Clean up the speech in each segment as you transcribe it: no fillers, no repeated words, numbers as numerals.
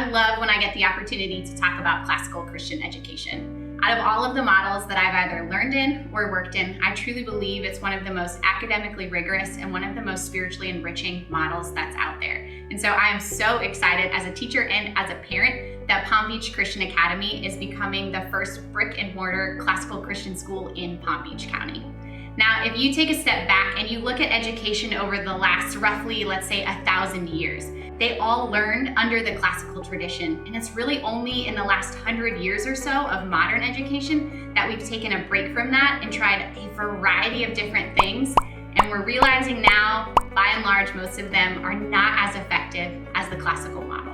I love when I get the opportunity to talk about classical Christian education. Out of all of the models that I've either learned in or worked in, I truly believe it's one of the most academically rigorous and one of the most spiritually enriching models that's out there. And so I am so excited as a teacher and as a parent that Palm Beach Christian Academy is becoming the first brick and mortar classical Christian school in Palm Beach County. Now, if you take a step back and you look at education over the last roughly, let's say, 1,000 years, they all learned under the classical tradition. And it's really only in the last 100 years or so of modern education that we've taken a break from that and tried a variety of different things. And we're realizing now, by and large, most of them are not as effective as the classical model.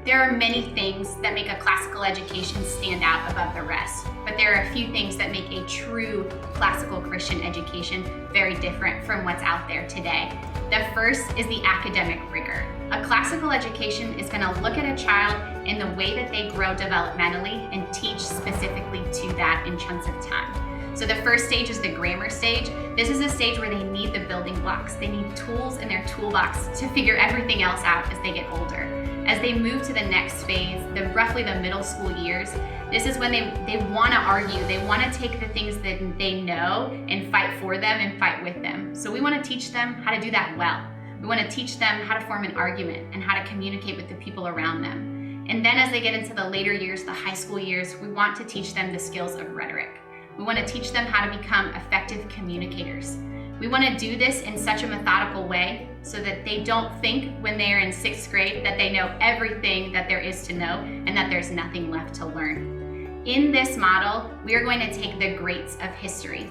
There are many things that make a classical education stand out above the rest, but there are a few things that make a true classical Christian education very different from what's out there today. The first is the academic rigor. A classical education is going to look at a child in the way that they grow developmentally and teach specifically to that in chunks of time. So the first stage is the grammar stage. This is a stage where they need the building blocks. They need tools in their toolbox to figure everything else out as they get older. As they move to the next phase, roughly the middle school years, this is when they want to argue. They want to take the things that they know and fight for them and fight with them. So we want to teach them how to do that well. We want to teach them how to form an argument and how to communicate with the people around them. And then as they get into the later years, the high school years, we want to teach them the skills of rhetoric. We want to teach them how to become effective communicators. We want to do this in such a methodical way so that they don't think when they're in 6th grade that they know everything that there is to know and that there's nothing left to learn. In this model, we are going to take the greats of history,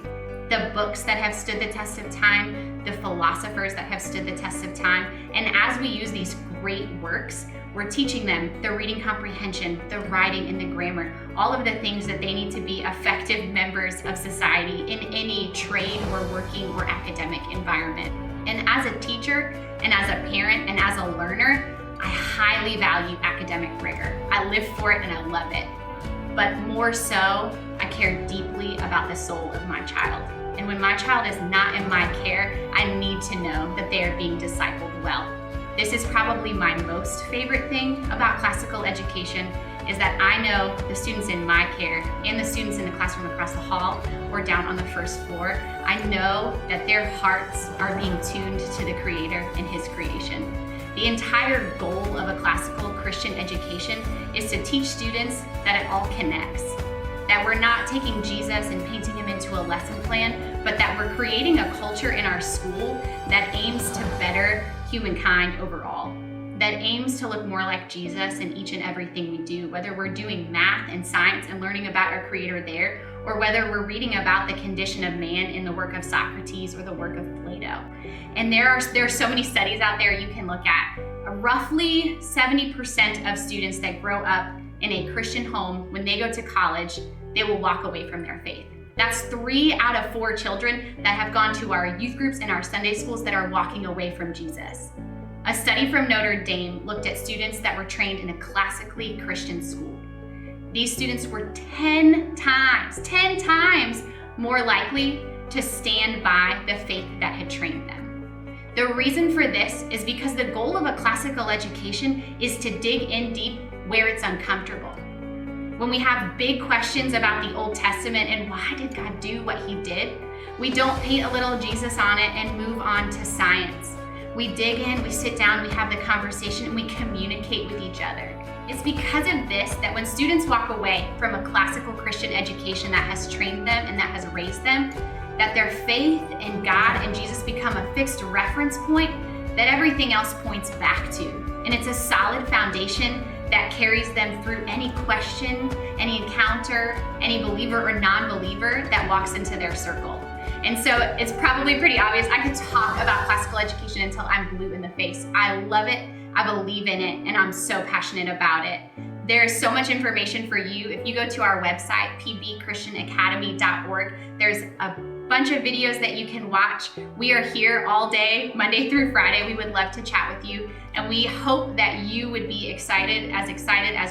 the books that have stood the test of time, the philosophers that have stood the test of time, and as we use these great works, we're teaching them the reading comprehension, the writing, and the grammar, all of the things that they need to be effective members of society in any trade or working or academic environment. And as a teacher, and as a parent, and as a learner, I highly value academic rigor. I live for it and I love it. But more so, I care deeply about the soul of my child. And when my child is not in my care, I need to know that they are being discipled well. This is probably my most favorite thing about classical education is that I know the students in my care and the students in the classroom across the hall or down on the first floor, I know that their hearts are being tuned to the Creator and His creation. The entire goal of a classical Christian education is to teach students that it all connects. That we're not taking Jesus and painting him into a lesson plan, but that we're creating a culture in our school that aims to better humankind overall, that aims to look more like Jesus in each and everything we do, whether we're doing math and science and learning about our Creator there, or whether we're reading about the condition of man in the work of Socrates or the work of Plato. And there are so many studies out there you can look at. Roughly 70% of students that grow up in a Christian home, when they go to college, they will walk away from their faith. That's 3 out of 4 children that have gone to our youth groups and our Sunday schools that are walking away from Jesus. A study from Notre looked at students that were trained in a classically Christian school. These students were 10 times more likely to stand by the faith that had trained them. The reason for this is because the goal of a classical education is to dig in deep where it's uncomfortable. When we have big questions about the Old Testament and why did God do what he did, we don't paint a little Jesus on it and move on to science. We dig in, we sit down, we have the conversation, and we communicate with each other. It's because of this that when students walk away from a classical Christian education that has trained them and that has raised them, that their faith in God and Jesus become a fixed reference point that everything else points back to. And it's a solid foundation that carries them through any question, any encounter, any believer or non-believer that walks into their circle. And so it's probably pretty obvious. I could talk about classical education until I'm blue in the face. I love it, I believe in it, and I'm so passionate about it. There's so much information for you. If you go to our website, pbchristianacademy.org, there's a bunch of videos that you can watch. We are here all day, Monday through Friday. We would love to chat with you, and we hope that you would be excited as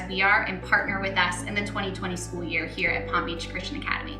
we are and partner with us in the 2020 school year here at Palm Beach Christian Academy.